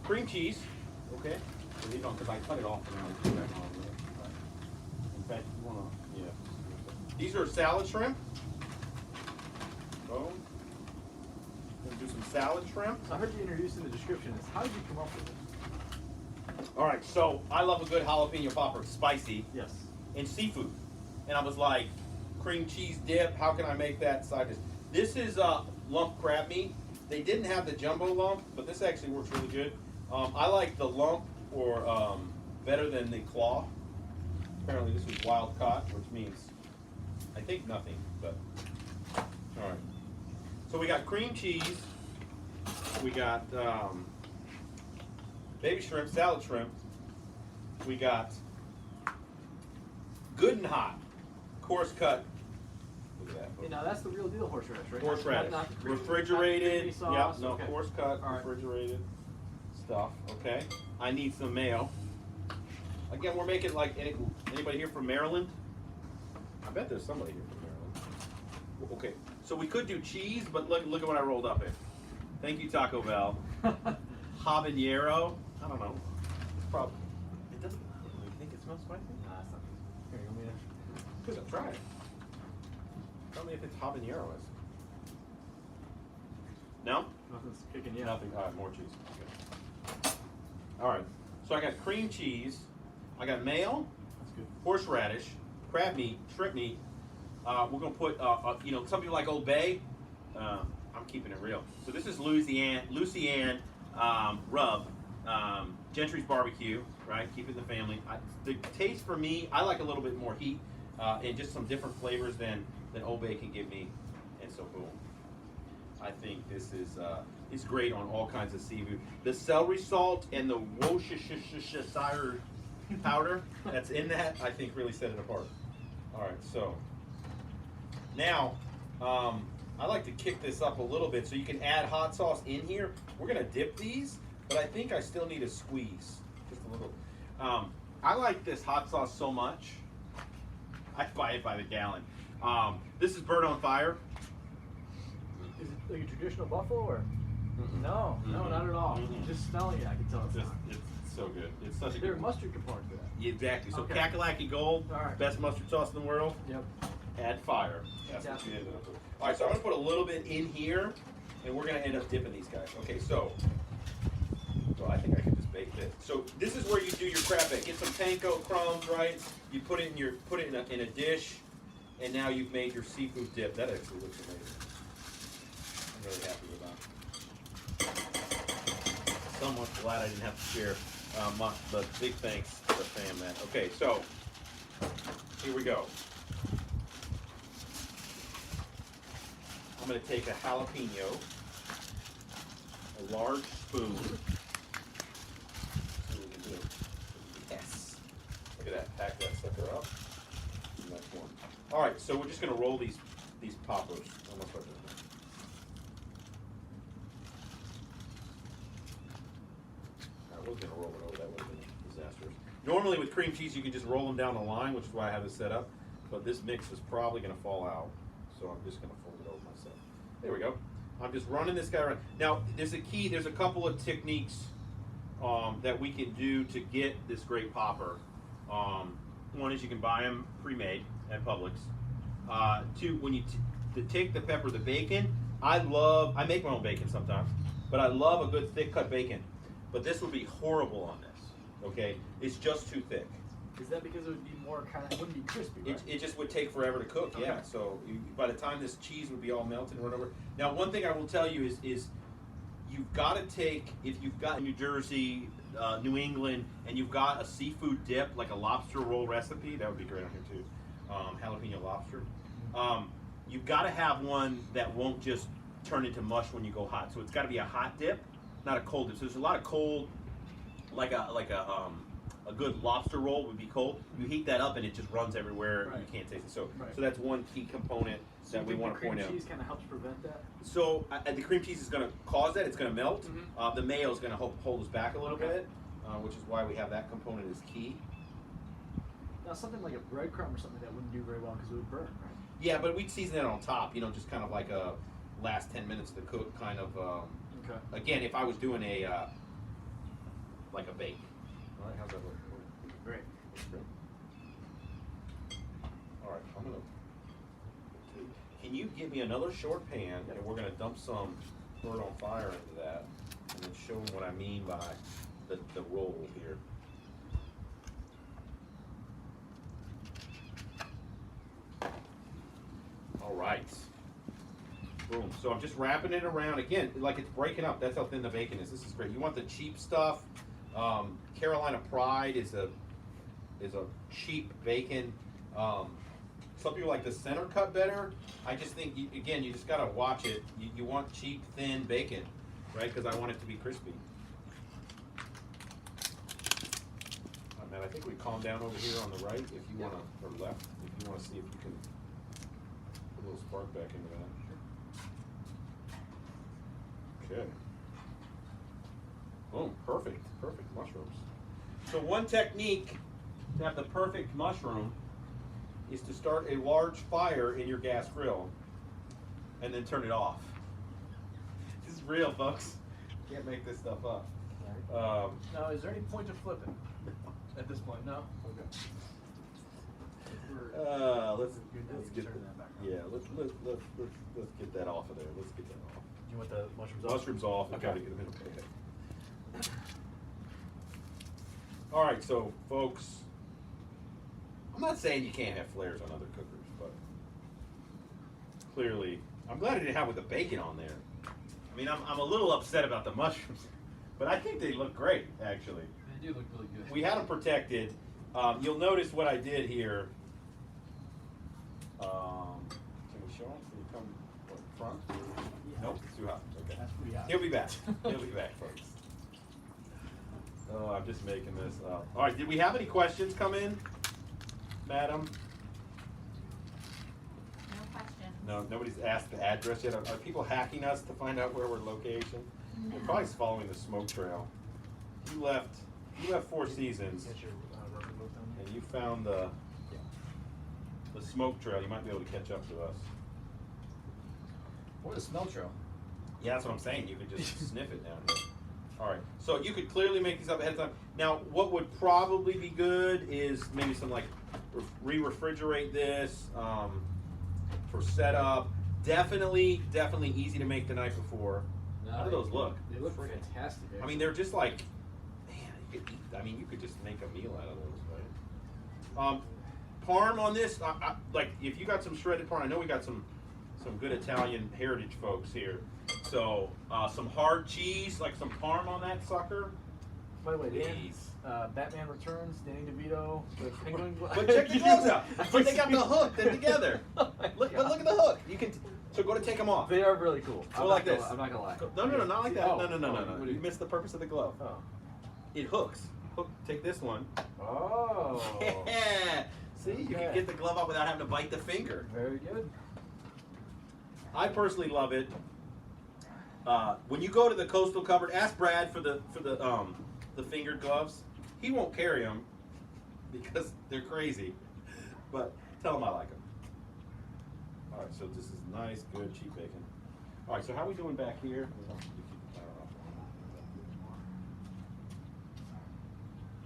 cream cheese. Okay. So these on because I cut it off and I put it back on. In fact, you wanna, yeah. These are salad shrimp. Boom. Gonna do some salad shrimp. So I heard you introduce in the description this. How did you come up with it? All right, so I love a good jalapeno popper, spicy, Yes. and seafood. And I was like, cream cheese dip, how can I make that side dish? This is lump crab meat. They didn't have the jumbo lump, but this actually works really good. I like the lump or better than the claw. Apparently this was wild caught, which means, I think nothing, but, all right. So we got cream cheese, We got baby shrimp, salad shrimp. We got good and hot, coarse cut. Look at that. Hey, now that's the real deal horseradish, right? Horseradish. Not the creamy, Refrigerated. not the creamy sauce. Yep, no, Okay. coarse cut, All right. refrigerated stuff. Okay. I need some mayo. Again, we're making like anybody here from Maryland? I bet there's somebody here from Maryland. Okay. So we could do cheese, but look at what I rolled up in. Thank you, Taco Bell. Habanero. I don't know. It's probably. It doesn't. You think it smells spicy? Nah, it's not. Here, you want me to? Good. Try it. Tell me if it's habanero. No? Nothing's kicking yet. Nothing. All right, more cheese. Okay. All right. So I got cream cheese. I got mayo, That's good. horseradish, crab meat, shrimp meat. We're gonna put, some people like Old Bay. I'm keeping it real. So this is Lucianne rub, Gentry's barbecue, right? Keep it in the family. The taste for me, I like a little bit more heat and just some different flavors than Old Bay can give me. And so boom. I think this is it's great on all kinds of seafood. The celery salt and the Worcestershire powder that's in that, I think really set it apart. All right, so now I like to kick this up a little bit so you can add hot sauce in here. We're gonna dip these, but I think I still need a squeeze, just a little. I like this hot sauce so much. I buy it by the gallon. This is Bird on Fire. Is it like a traditional buffalo or? Mm-mm. No, Mm-mm. not at all. Mm-mm. Just smelling it, I can tell it's not. It's so good. It's such a There's good mustard component to that. Exactly. So Okay. Kakalaki Gold, All right. best mustard sauce in the world. Yep. Add fire. That's what Fantastic. you did. All right, so I'm gonna put a little bit in here, and we're gonna end up dipping these guys. Okay, so I think I can just bake this. So this is where you do your crab bake. Get some panko crumbs, right? You put it in a dish, and now you've made your seafood dip. That actually looks amazing. I'm really happy with that. Somewhat glad I didn't have to share but big thanks to the fam, man. Okay, so here we go. I'm going to take a jalapeno, a large spoon. See what we can do. Yes. Look at that. Pack that sucker up. Nice one. All right, so we're just going to roll these poppers. Almost like this. I was going to roll it over. That would have been disastrous. Normally with cream cheese, you can just roll them down the line, which is why I have this set up. But this mix is probably going to fall out. So I'm just going to fold it over myself. There we go. I'm just running this guy around. Now, there's a couple of techniques that we can do to get this great popper. One is you can buy them pre-made at Publix. Two, when you to take the pepper, the bacon, I make my own bacon sometimes, but I love a good thick cut bacon. But this would be horrible on this, okay? It's just too thick. Is that because it would be more kind of, it wouldn't be crispy, right? It just would take forever to cook, yeah. Okay. So by the time this cheese would be all melted and run over. Now, one thing I will tell you is you've got to take, if you've got New Jersey, New England, and you've got a seafood dip, like a lobster roll recipe, that would be great on here too, jalapeno lobster. You've got to have one that won't just turn into mush when you go hot. So it's got to be a hot dip, not a cold dip. So there's a lot of cold, like a good lobster roll would be cold. You heat that up and it just runs everywhere. Right. You can't taste it. So, Right. so that's one key component So that you we think want the to point cream out. cheese kind of helps prevent that? So the cream cheese is going to cause that. It's going to melt. Mhm. The mayo is going to hold us back a little Okay. bit, which is why we have that component as key. Now, something like a breadcrumb or something that wouldn't do very well because it would burn, right? Yeah, but we'd season it on top. Just kind of like a last 10 minutes to cook kind of. Okay. Again, if I was doing a like a bake. All right, how's that look? Great. That's great. All right, I'm gonna. Can you give me another short pan, and we're gonna dump some bird on fire into that, and then show them what I mean by the roll here. All right. Boom. So I'm just wrapping it around again, like it's breaking up. That's how thin the bacon is. This is great. You want the cheap stuff. Carolina Pride is a cheap bacon. Some people like the center cut better. I just think you just gotta watch it. You want cheap, thin bacon. right? Because I want it to be crispy. Man, I think we calm down over here on the right if you want to, or left, if you want to see if you can put a little spark back into that. Okay. Boom, perfect mushrooms. So one technique to have the perfect mushroom is to start a large fire in your gas grill and then turn it off. This is real, folks. Can't make this stuff up. Now, is there any point to flipping? At this point, no. Okay. Let's get that back. Yeah, let's get that off of there. Let's get that off. You want the mushrooms off? Mushrooms off. Okay. Try to get them in. Okay. All right, so folks, I'm not saying you can't have flares on other cookers, but clearly, I'm glad I didn't have with the bacon on there. I mean, I'm a little upset about the mushrooms, but I think they look great, actually. They do look really good. We had them protected. You'll notice what I did here. Can we show them? Can you come front? Yeah. Nope, it's too hot. Okay. That's pretty hot. He'll be back. He'll be back, folks. Oh, I'm just making this up. All right, did we have any questions come in, madam? No questions. No, nobody's asked the address yet. Are people hacking us to find out where we're located? No. They're probably following the smoke trail. You left Four Seasons, Get your rubber boat down there. and you found the smoke trail. You might be able to catch up to us. Or the smell trail. Yeah, that's what I'm saying. You could just sniff it down here. All right, so you could clearly make these up ahead of time. Now, what would probably be good is maybe some like re-refrigerate this for setup. Definitely easy to make the night before. No, How do those look? They look fantastic. I mean, they're just like, man, you could eat. I mean, you could just make a meal out of those, right? Parm on this, like if you got some shredded parm, I know we got some good Italian heritage folks here. So some hard cheese, like some parm on that sucker. By the way, Dan, Please. Batman Returns, Danny DeVito, the penguin. But check the gloves out. But they got the hook. They're together. Look at the hook. You can. So go to take them off. They are really cool. Go like this. I'm not gonna lie. No, not like that. Oh, No. You missed the purpose of the glove. Oh. It hooks. Hook. Take this one. Oh. Yeah. See, you can get the glove off without having to bite the finger. Very good. I personally love it. When you go to the coastal cupboard, ask Brad for the fingered gloves. He won't carry them because they're crazy. But tell him I like them. All right, so this is nice, good, cheap bacon. All right, so how are we doing back here?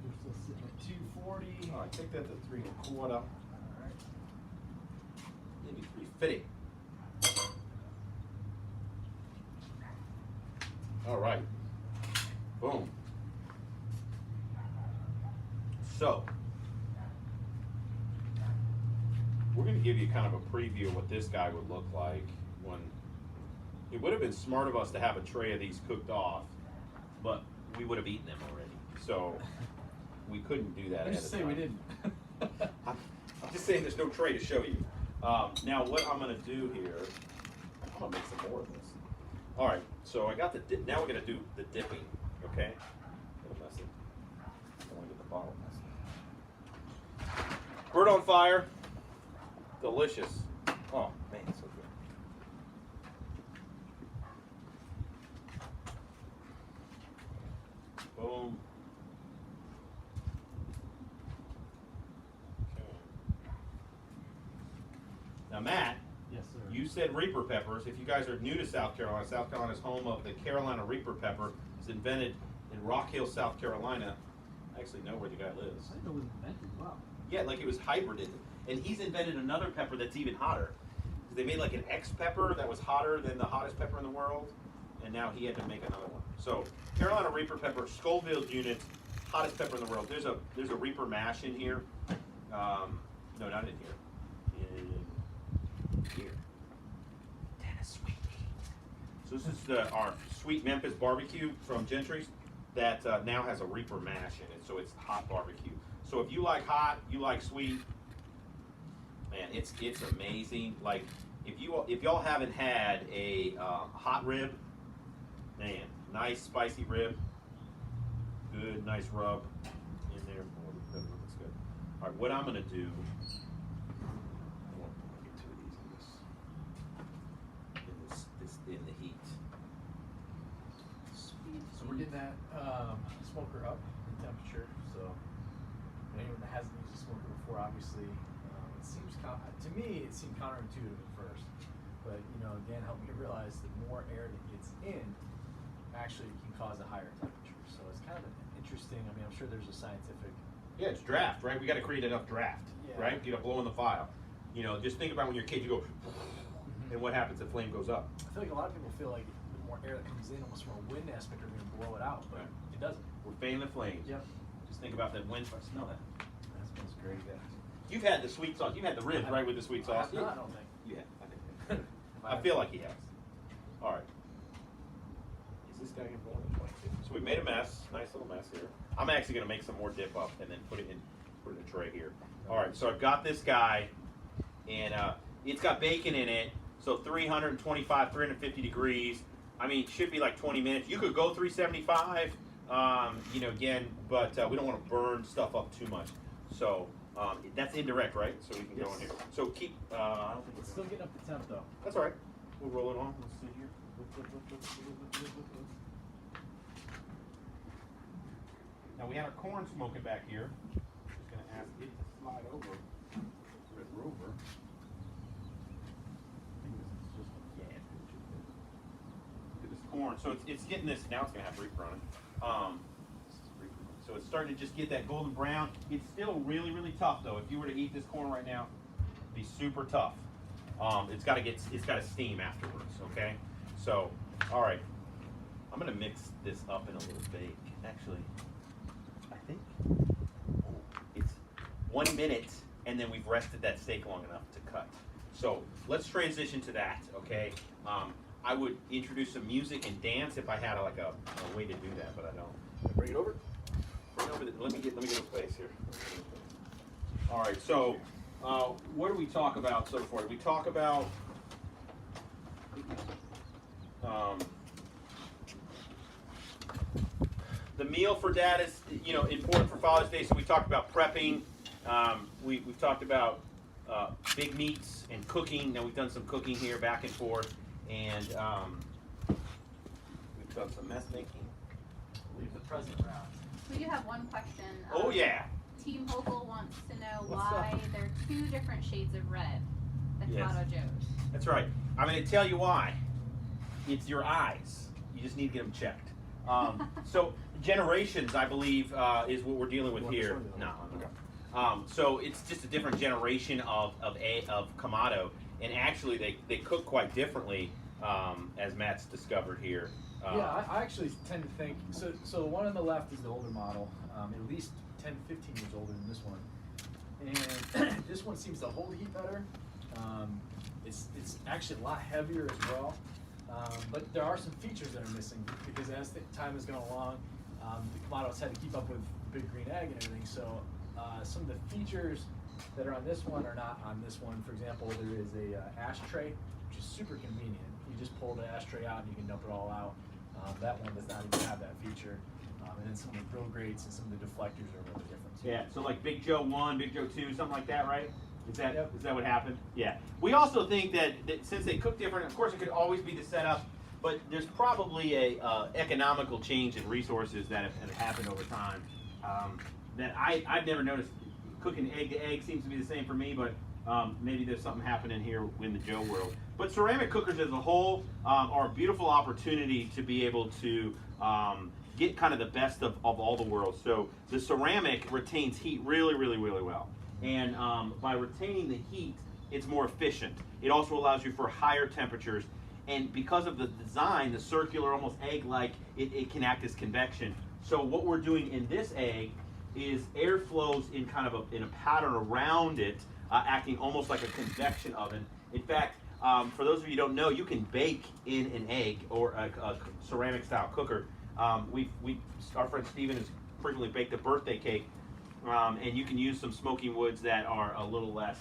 We're still sitting at 240. All right, take that to 3.25. All right. Maybe 350. All right. Boom. So, we're going to give you kind of a preview of what this guy would look like when it would have been smart of us to have a tray of these cooked off, but we would have eaten them already. So, we couldn't do that. I just say we didn't. I'm just saying there's no tray to show you. Now, what I'm going to do here, I'm going to make some more of this. All right, so I got the dip. Now we're going to do the dipping, okay? A little messy. I want to get the bottle messy. Bird on fire. Delicious. Oh, man, so good. Boom. Okay. Now, Matt, Yes, sir. you said Reaper peppers. If you guys are new to South Carolina is home of the Carolina Reaper pepper. It's invented in Rock Hill, South Carolina. I actually know where the guy lives. I didn't know it was invented. Wow. Yeah, like it was hybrided. And he's invented another pepper that's even hotter. They made like an X pepper that was hotter than the hottest pepper in the world. And now he had to make another one. So Carolina Reaper pepper, Scoville units, hottest pepper in the world. There's a Reaper mash in here. No, not in here. In here. Dennis Sweet. So this is our sweet Memphis barbecue from Gentry's that now has a Reaper mash in it. So it's hot barbecue. So if you like hot, you like sweet, man, it's amazing. Like if y'all haven't had a hot rib, man, Nice spicy rib. Good, nice rub in there. Oh, that looks good. All right, what I'm gonna do. I want to get two of these in the heat. So we're getting that smoker up in temperature. So anyone that hasn't used a smoker before, obviously, it seems to me it seemed counterintuitive at first, but Dan helped me realize that more air that gets in actually can cause a higher temperature. So it's kind of an interesting. I mean, I'm sure there's a scientific. Yeah, it's draft, right? We got to create enough draft, right? You got to blow in the file. Just think about when you're a kid, you go, and what happens if flame goes up? I feel like a lot of people feel like the more air that comes in, almost from a wind aspect, are going to blow it out, but it doesn't. We're fanning the flames. Yep. Just think about that wind. Smell that. That smells great. Yeah. You've had the sweet sauce. You've had the ribs, right, with the sweet sauce? No, I don't think. Yeah, I think. I feel like he has. All right. Is this guy going to go in the 22? So we made a mess. Nice little mess here. I'm actually going to make some more dip up and then put it in a tray here. All right, so I've got this guy, and it's got bacon in it. So 325, 350 degrees. I mean, it should be like 20 minutes. You could go 375, again, but we don't want to burn stuff up too much. So that's indirect, right? So we can go in here. So keep. I don't think It's still getting up to temp though. That's all right. We'll roll it on. Let's see here. Now we had our corn smoking back here. Just gonna ask it to slide over. Red Rover. I think this is just look at this corn. So it's getting this. Now it's gonna have reaper on it. So it's starting to just get that golden brown. It's still really, really tough though. If you were to eat this corn right now, it'd be super tough. It's got to steam afterwards. Okay. So, all right. I'm gonna mix this up in a little bake. Actually, I think it's 1 minute, and then we've rested that steak long enough to cut. So let's transition to that. Okay. I would introduce some music and dance if I had a way to do that, but I don't. Bring it over. Let me get a place here. All right. So, what do we talk about so far? We talk about the meal for Dad is important for Father's Day. So we talked about prepping. We've talked about big meats and cooking. Now we've done some cooking here back and forth, and we've done some mess making. Leave the present round. We do have one question. Oh yeah. Team Hokel wants to know why there are two different shades of red at Clamato Joe's. That's right. I'm going to tell you why. It's your eyes. You just need to get them checked. So generations, I believe, is what we're dealing with here. No. Okay. So it's just a different generation of Clamato, and actually they cook quite differently, as Matt's discovered here. Yeah, I actually tend to think, so the one on the left is the older model, at least 10, 15 years older than this one. And this one seems to hold heat better. It's actually a lot heavier as well. But there are some features that are missing because as time has gone along, the Clamatos had to keep up with Big Green Egg and everything. So some of the features that are on this one are not on this one. For example, there is a ashtray, which is super convenient. You just pull the ashtray out and you can dump it all out. That one does not even have that feature. And then some of the grill grates and some of the deflectors are really different. Yeah, so like Big Joe 1, Big Joe 2, something like that, right? Is that what happened? Yeah. We also think that since they cook different, of course it could always be the setup, but there's probably a economical change in resources that have happened over time that I've never noticed. Cooking egg to egg seems to be the same for me, but maybe there's something happening here in the Joe world. But ceramic cookers as a whole are a beautiful opportunity to be able to get kind of the best of all the worlds. So the ceramic retains heat really, really, really well. And by retaining the heat, it's more efficient. It also allows you for higher temperatures. And because of the design, the circular, almost egg-like, it can act as convection. So what we're doing in this egg is air flows in kind of a pattern around it, acting almost like a convection oven. In fact, for those of you who don't know, you can bake in an egg or a ceramic style cooker. Our friend Steven has frequently baked a birthday cake, and you can use some smoking woods that are a little less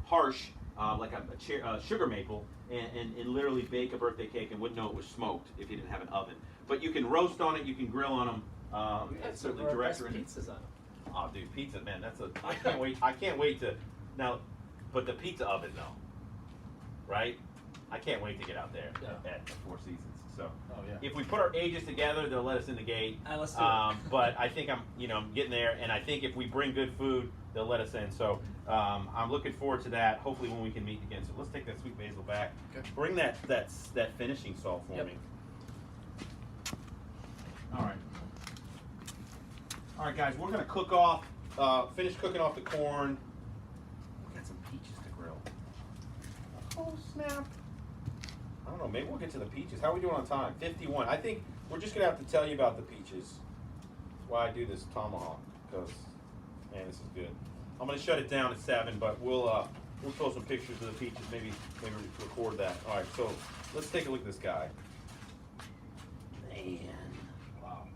harsh, like a sugar maple, and literally bake a birthday cake and wouldn't know it was smoked if you didn't have an oven. But you can roast on it, you can grill on them, and certainly direct her into pizzas on them. Oh, dude, pizza, man, I can't wait. I can't wait to now, but the pizza oven though, right? I can't wait to get out there at Four Seasons. So, if we put our ages together, they'll let us in the gate. Let's do it. But I think I'm getting there, and I think if we bring good food, they'll let us in. So I'm looking forward to that. Hopefully, when we can meet again. So let's take that sweet basil back. Okay. Bring that finishing salt for me. All right. All right, guys, we're gonna cook off. Finish cooking off the corn. We got some peaches to grill. Oh snap! I don't know. Maybe we'll get to the peaches. How are we doing on time? 51. I think we're just gonna have to tell you about the peaches. That's why I do this tomahawk, because man, this is good. I'm gonna shut it down at 7, but we'll throw some pictures of the peaches. Maybe record that. All right. So let's take a look at this guy. Man. Wow.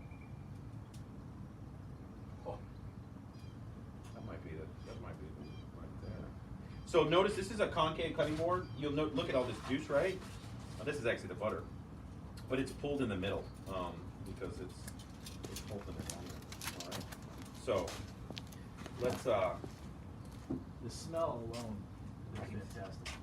Oh. That might be right there. So notice this is a concave cutting board. You'll look at all this juice, right? This is actually the butter, but it's pulled in the middle because it's pulled in the middle. All right. So let's. The smell alone is fantastic.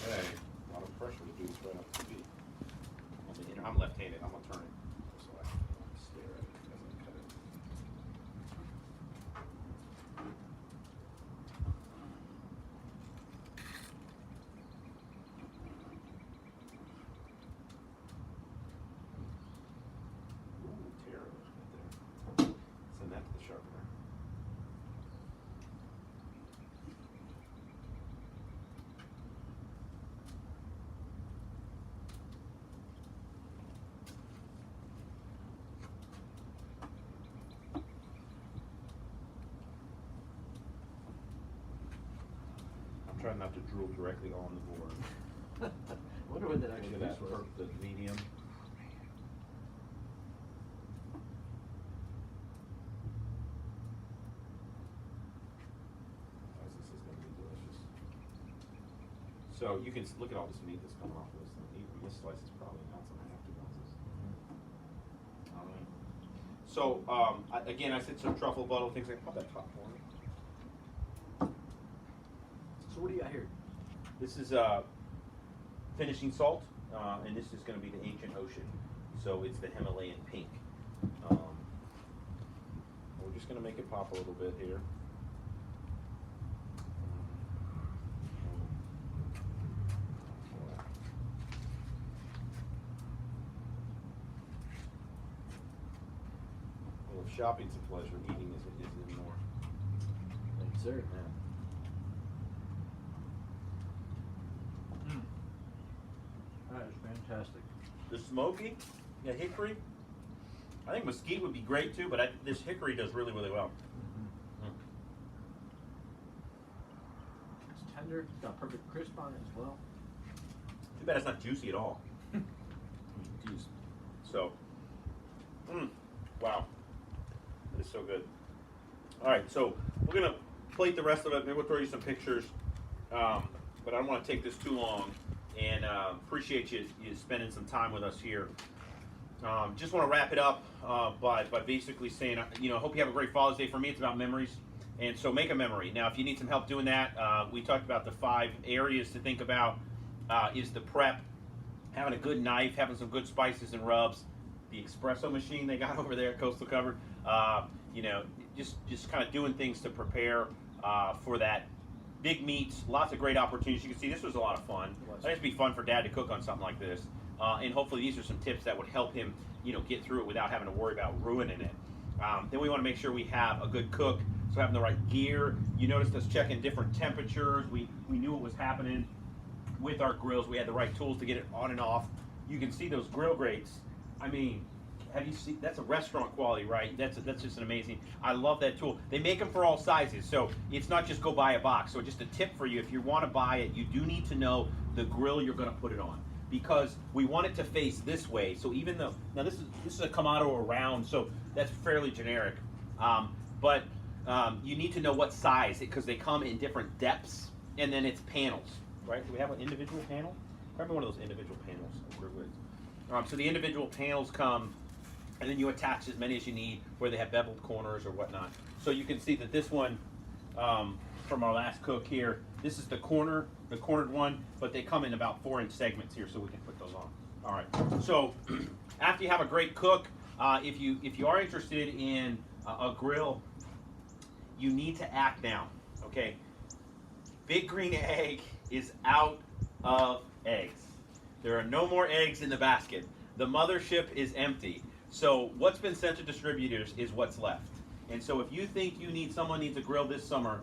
Hey, a lot of pressure to do this right off the feet. I'm left-handed. I'm gonna turn it so I can stare at it as I cut it. Ooh, tear it right there. Send that to the sharpener. Try not to drool directly on the board. I wonder what that actually Look at is. that, the medium. This is going to be delicious. So you can look at all this meat that's coming off of this thing. Even this slice is probably an ounce and a half, 2 ounces. All right. So again, I said some truffle butter, things like. Pop that top for me. So what do you got here? This is finishing salt, and this is going to be the ancient ocean. So it's the Himalayan pink. We're just going to make it pop a little bit here. Well, if shopping's a pleasure, eating is even more. Thank you, sir. Yeah. That is fantastic. The smoky, the hickory. I think mesquite would be great too, but this hickory does really, really well. It's tender. It's got perfect crisp on it as well. Too bad it's not juicy at all. Geez. So, wow, that is so good. All right, so we're gonna plate the rest of it. Maybe we'll throw you some pictures, but I don't want to take this too long. And appreciate you spending some time with us here. Just want to wrap it up by basically saying, hope you have a great Father's Day. For me, it's about memories. And so make a memory. Now, if you need some help doing that, we talked about the 5 areas to think about. Is the prep, having a good knife, having some good spices and rubs, the espresso machine they got over there at Coastal Cupboard, just kind of doing things to prepare for that. Big meats, lots of great opportunities. You can see this was a lot of fun. It would be fun for Dad to cook on something like this. And hopefully these are some tips that would help him, get through it without having to worry about ruining it. Then we want to make sure we have a good cook, so having the right gear. You noticed us checking different temperatures. We knew what was happening with our grills. We had the right tools to get it on and off. You can see those grill grates. I mean, have you seen? That's a restaurant quality, right? That's just an amazing. I love that tool. They make them for all sizes, so it's not just go buy a box. So just a tip for you: if you want to buy it, you do need to know the grill you're going to put it on, because we want it to face this way. So even though now this is a Kamado or round, so that's fairly generic, but you need to know what size, because they come in different depths, and then it's panels, right? Do we have an individual panel? Remember one of those individual panels? So the individual panels come, and then you attach as many as you need, where they have beveled corners or whatnot. So you can see that this one, from our last cook here, this is the cornered one, but they come in about 4-inch segments here, so we can put those on. All right. So after you have a great cook, if you are interested in a grill, you need to act now. Okay. Big Green Egg is out of eggs. There are no more eggs in the basket. The mothership is empty. So what's been sent to distributors is what's left. And so if you think someone needs a grill this summer,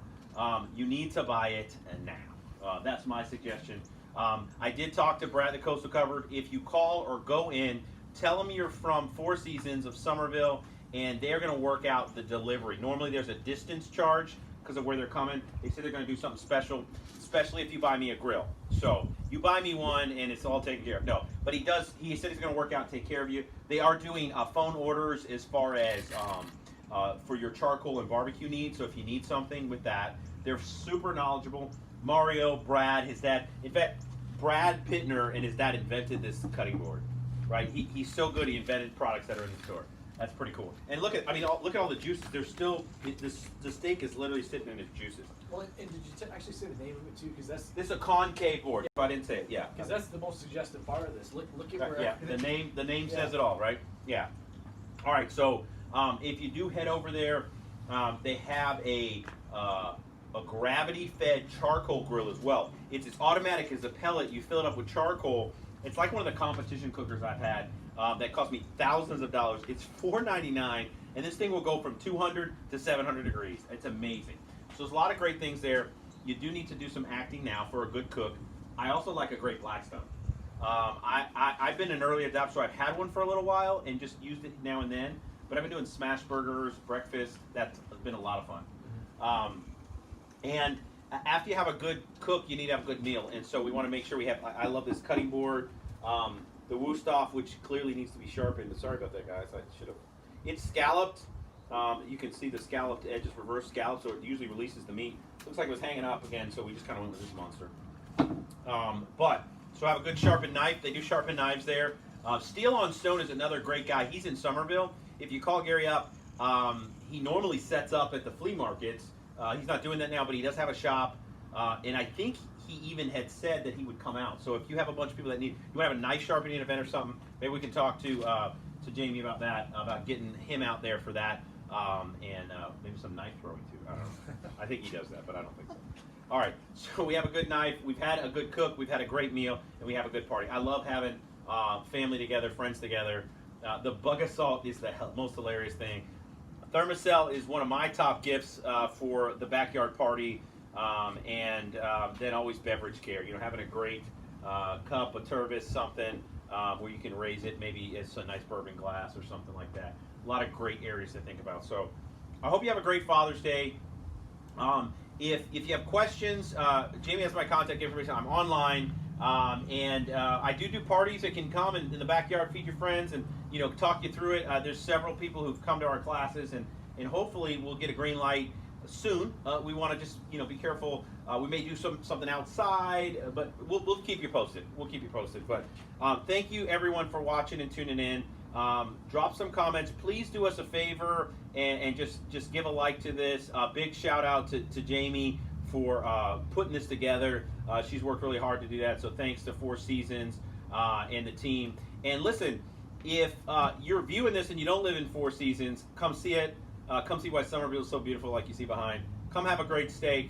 you need to buy it now. That's my suggestion. I did talk to Brad, the Coastal Cupboard. If you call or go in, tell them you're from Four Seasons of Somerville, and they're going to work out the delivery. Normally there's a distance charge because of where they're coming. They say they're going to do something special, especially if you buy me a grill. So you buy me one and it's all taken care of. No, but he said he's going to work out and take care of you. They are doing phone orders as far as for your charcoal and barbecue needs. So if you need something with that, they're super knowledgeable. Mario, Brad, his dad. In fact, Brad Pittner and his dad invented this cutting board, right? He's so good, he invented products that are in the store. That's pretty cool. And look at all the juices. There's still, the steak is literally sitting in its juices. Well, and did you actually say the name of it too? Because this is a concave board. If I didn't say it, yeah. Because that's the most suggestive part of this. Look at where. Yeah, the name says it all, right? Yeah. All right. So if you do head over there, they have a gravity-fed charcoal grill as well. It's as automatic as a pellet. You fill it up with charcoal. It's like one of the competition cookers I've had. That cost me thousands of dollars. It's $4.99, and this thing will go from 200 to 700 degrees. It's amazing. So there's a lot of great things there. You do need to do some acting now for a good cook. I also like a great Blackstone. I've been an early adopter, so I've had one for a little while and just used it now and then. But I've been doing smash burgers, breakfast. That's been a lot of fun. And after you have a good cook, you need to have a good meal. And so we want to make sure we have. I love this cutting board. The Wusthof, which clearly needs to be sharpened. Sorry about that, guys. I should have. It's scalloped. You can see the scalloped edge is reverse scalloped, so it usually releases the meat. Looks like it was hanging up again, so we just kind of went with this monster. So I have a good sharpened knife. They do sharpen knives there. Steel on Stone is another great guy. He's in Somerville. If you call Gary up, he normally sets up at the flea markets. He's not doing that now, but he does have a shop. And I think he even had said that he would come out. So if you have a bunch of people that you want to have a knife sharpening event or something, maybe we can talk to Jamie about that, about getting him out there for that, and maybe some knife throwing too. I don't know. I think he does that, but I don't think so. All right, so we have a good knife, we've had a good cook, we've had a great meal, and we have a good party. I love having family together, friends together. The bug assault is the most hilarious thing. Thermocell is one of my top gifts for the backyard party. And then always beverage care. Having a great cup, a Tervis, something where you can raise it. Maybe it's a nice bourbon glass or something like that. A lot of great areas to think about. So I hope you have a great Father's Day. If you have questions, Jamie has my contact information. I'm online. And I do parties that can come in the backyard, feed your friends, and talk you through it. There's several people who've come to our classes, and hopefully we'll get a green light soon. We want to just be careful. We may do something outside, but we'll keep you posted. But thank you everyone for watching and tuning in. Drop some comments. Please do us a favor and just give a like to this. Big shout out to Jamie for putting this together. She's worked really hard to do that. So thanks to Four Seasons and the team. And listen, if you're viewing this and you don't live in Four Seasons, come see it. Come see why Somerville is so beautiful, like you see behind. Come have a great steak.